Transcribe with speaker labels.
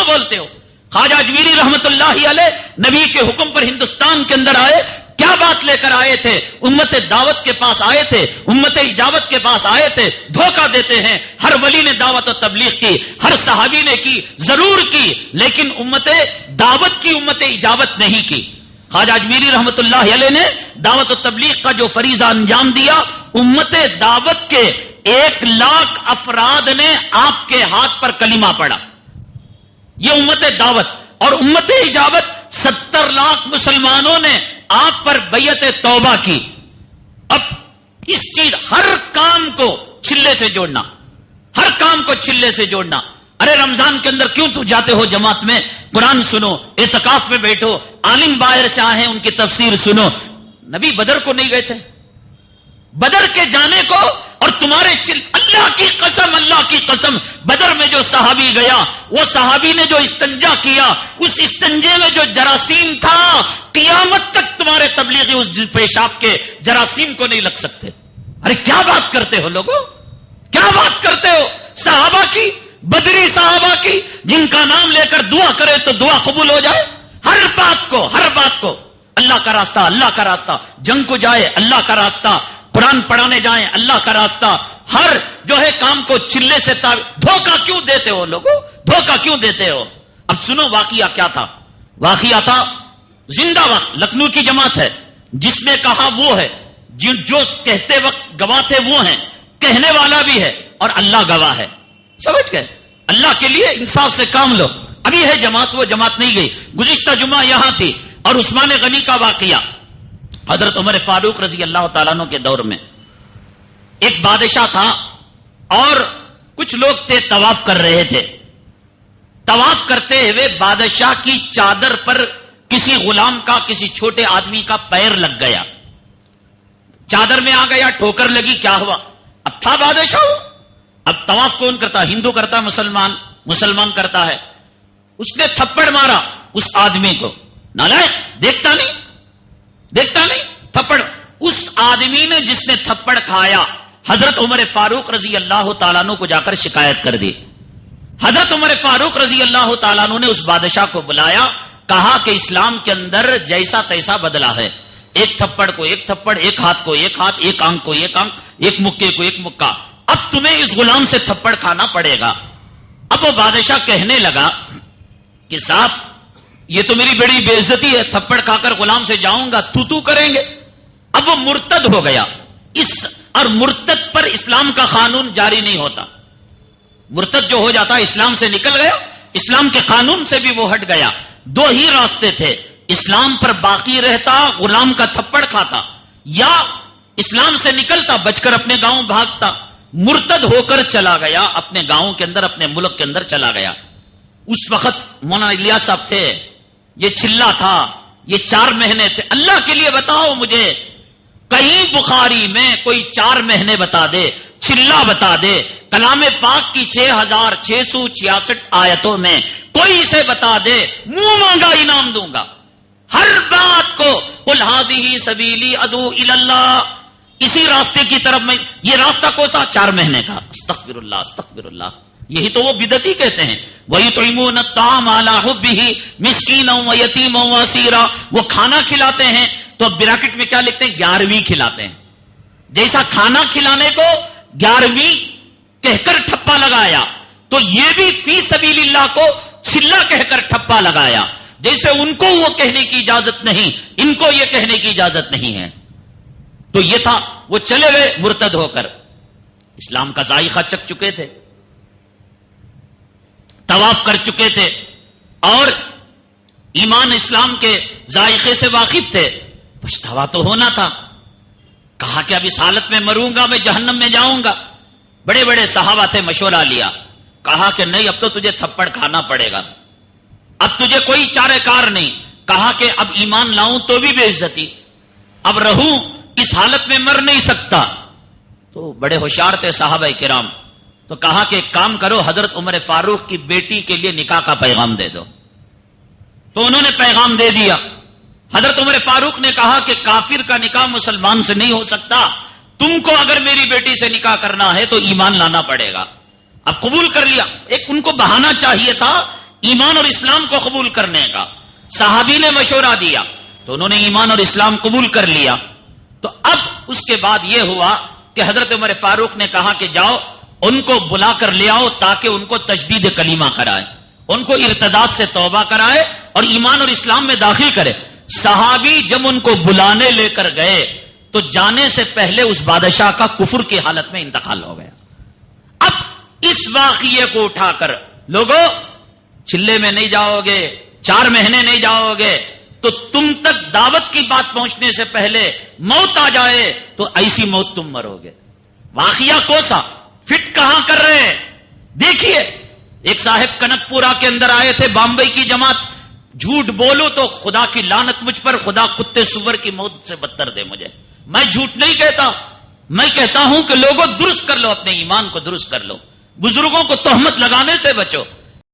Speaker 1: کیوں بولتے ہو؟ خواجہ اجمیری رحمت اللہ علیہ نبی کے حکم پر ہندوستان کے اندر آئے، کیا بات لے کر آئے تھے؟ امت دعوت کے پاس آئے تھے، امت اجابت کے پاس آئے تھے. دھوکہ دیتے ہیں. ہر ولی نے دعوت و تبلیغ کی، ہر صحابی نے کی، ضرور کی، لیکن امت دعوت کی، امت اجابت نہیں کی. خواجہ اجمیری رحمت اللہ علیہ نے دعوت و تبلیغ کا جو فریضہ انجام دیا، امت دعوت کے 1,00,000 افراد نے آپ کے ہاتھ پر کلمہ پڑھا. یہ امت دعوت. اور امت اجابت 70 لاکھ مسلمانوں نے آپ پر بیعت توبہ کی. اب اس چیز، ہر کام کو چھلے سے جوڑنا، ہر کام کو چھلے سے جوڑنا. ارے رمضان کے اندر کیوں تو جاتے ہو جماعت میں؟ قرآن سنو، اعتکاف میں بیٹھو، عالم باہر سے آئے ہیں ان کی تفسیر سنو. نبی بدر کو نہیں گئے تھے؟ بدر کے جانے کو اور تمہارے اللہ کی قسم، اللہ کی قسم، بدر میں جو صحابی گیا، وہ صحابی نے جو استنجا کیا، اس استنجے میں جو جراثیم تھا، قیامت تک تمہارے تبلیغی اس پیشاب کے جراثیم کو نہیں لگ سکتے. ارے کیا بات کرتے ہو لوگوں، کیا بات کرتے ہو؟ صحابہ کی، بدری صحابہ کی، جن کا نام لے کر دعا کرے تو دعا قبول ہو جائے. ہر بات کو اللہ کا راستہ، اللہ کا راستہ، جنگ کو جائے اللہ کا راستہ، قرآن پڑھانے جائیں اللہ کا راستہ، ہر جو ہے کام کو چلے سے دھوکہ کیوں دیتے ہو لوگوں، دھوکہ کیوں دیتے ہو؟ اب سنو واقعہ کیا تھا. واقعہ تھا زندہ وقت لکھنؤ کی جماعت ہے، جس نے کہا وہ ہے، جو کہتے وقت گواہ تھے وہ ہیں، کہنے والا بھی ہے اور اللہ گواہ ہے. سمجھ گئے؟ اللہ کے لیے انصاف سے کام لو. ابھی ہے جماعت، وہ جماعت نہیں گئی. گزشتہ جمعہ یہاں تھی. اور عثمان غنی کا واقعہ، حضرت عمر فاروق رضی اللہ تعالیٰ عنہ کے دور میں ایک بادشاہ تھا اور کچھ لوگ تھے طواف کر رہے تھے. طواف کرتے ہوئے بادشاہ کی چادر پر کسی غلام کا، کسی چھوٹے آدمی کا پیر لگ گیا. چادر میں آ گیا، ٹھوکر لگی. کیا ہوا؟ اب تھا بادشاہ. اب طواف کون کرتا؟ ہندو کرتا، مسلمان کرتا ہے. اس نے تھپڑ مارا اس آدمی کو. نالائق، دیکھتا نہیں تھپڑ. اس آدمی نے جس نے تھپڑ کھایا، حضرت عمر فاروق رضی اللہ تعالیٰ عنہ کو جا کر شکایت کر دی. حضرت عمر فاروق رضی اللہ تعالیٰ عنہ نے اس بادشاہ کو بلایا، کہا کہ اسلام کے اندر جیسا تیسا بدلا ہے. ایک تھپڑ کو ایک تھپڑ، ایک ہاتھ کو ایک ہاتھ، ایک آنکھ کو ایک آنکھ، ایک مکے کو ایک مکہ. اب تمہیں اس غلام سے تھپڑ کھانا پڑے گا. اب وہ بادشاہ کہنے لگا کہ صاحب یہ تو میری بڑی بے عزتی ہے، تھپڑ کھا کر غلام سے جاؤں گا، تو کریں گے. اب وہ مرتد ہو گیا. اور مرتد پر اسلام کا قانون جاری نہیں ہوتا. مرتد جو ہو جاتا اسلام سے نکل گیا، اسلام کے قانون سے بھی وہ ہٹ گیا. دو ہی راستے تھے، اسلام پر باقی رہتا، غلام کا تھپڑ کھاتا، یا اسلام سے نکلتا، بچ کر اپنے گاؤں بھاگتا. مرتد ہو کر چلا گیا، اپنے گاؤں کے اندر، اپنے ملک کے اندر چلا گیا. اس وقت مولانا الیاس صاحب تھے، یہ چلا تھا، یہ 4 مہینے تھے. اللہ کے لیے بتاؤ مجھے، کہیں بخاری میں کوئی 4 مہینے بتا دے، چلا بتا دے، کلام پاک کی 6666 آیتوں میں کوئی اسے بتا دے، منہ مانگا انعام دوں گا. ہر بات کو قل ھذہ سبیلی ادعو الی اللہ، اسی راستے کی طرف میں. یہ راستہ کوسا؟ 4 مہینے کا. استغفر اللہ، استغفر اللہ. یہی تو وہ بدعتی کہتے ہیں. وَيُطْعِمُونَ الطَّعَامَ عَلَىٰ حُبِّهِ مِسْكِينًا وَيَتِيمًا وَأَسِيرًا. وہ کھانا کھلاتے ہیں تو براکٹ میں کیا لکھتے ہیں؟ 11ویں کھلاتے ہیں. جیسا کھانا کھلانے کو 11ویں کہہ کر ٹھپا لگایا، تو یہ بھی فی سبیل اللہ کو چلا کہہ کر ٹھپا لگایا. جیسے ان کو وہ کہنے کی اجازت نہیں، ان کو یہ کہنے کی اجازت نہیں ہے. تو یہ تھا، وہ چلے گئے مرتد ہو کر. اسلام کا ذائقہ چکھ چکے تھے، طواف کر چکے تھے، اور ایمان اسلام کے ذائقے سے واقف تھے. پچھتاوا تو ہونا تھا. کہا کہ اب اس حالت میں مروں گا، میں جہنم میں جاؤں گا. بڑے بڑے صحابہ تھے، مشورہ لیا. کہا کہ نہیں، اب تو تجھے تھپڑ کھانا پڑے گا، اب تجھے کوئی چارہ کار نہیں. کہا کہ اب ایمان لاؤں تو بھی بے عزتی، اب رہوں اس حالت میں مر نہیں سکتا. تو بڑے ہوشیار تھے صحابہ کرام. تو کہا کہ ایک کام کرو، حضرت عمر فاروق کی بیٹی کے لیے نکاح کا پیغام دے دو. تو انہوں نے پیغام دے دیا. حضرت عمر فاروق نے کہا کہ کافر کا نکاح مسلمان سے نہیں ہو سکتا، تم کو اگر میری بیٹی سے نکاح کرنا ہے تو ایمان لانا پڑے گا. اب قبول کر لیا. ایک ان کو بہانہ چاہیے تھا ایمان اور اسلام کو قبول کرنے کا. صحابی نے مشورہ دیا تو انہوں نے ایمان اور اسلام قبول کر لیا. تو اب اس کے بعد یہ ہوا کہ حضرت عمر فاروق نے کہا کہ جاؤ ان کو بلا کر لے آؤ تاکہ ان کو تجدید کلمہ کرائے، ان کو ارتداد سے توبہ کرائے اور ایمان اور اسلام میں داخل کرے. صحابی جب ان کو بلانے لے کر گئے تو جانے سے پہلے اس بادشاہ کا کفر کی حالت میں انتقال ہو گیا. اب اس واقعے کو اٹھا کر لوگوں چلے میں نہیں جاؤ گے، 4 مہینے نہیں جاؤ گے تو تم تک دعوت کی بات پہنچنے سے پہلے موت آ جائے تو ایسی موت تم مرو گے. واقعہ کوسا فٹ کہاں کر رہے ہیں دیکھیے. ایک صاحب کنک پورا کے اندر آئے تھے، بامبئی کی جماعت. جھوٹ بولو تو خدا کی لعنت مجھ پر، خدا کتے سور کی موت سے بدتر دے مجھے. میں جھوٹ نہیں کہتا، میں کہتا ہوں کہ لوگوں درست کر لو، اپنے ایمان کو درست کر لو، بزرگوں کو تہمت لگانے سے بچو.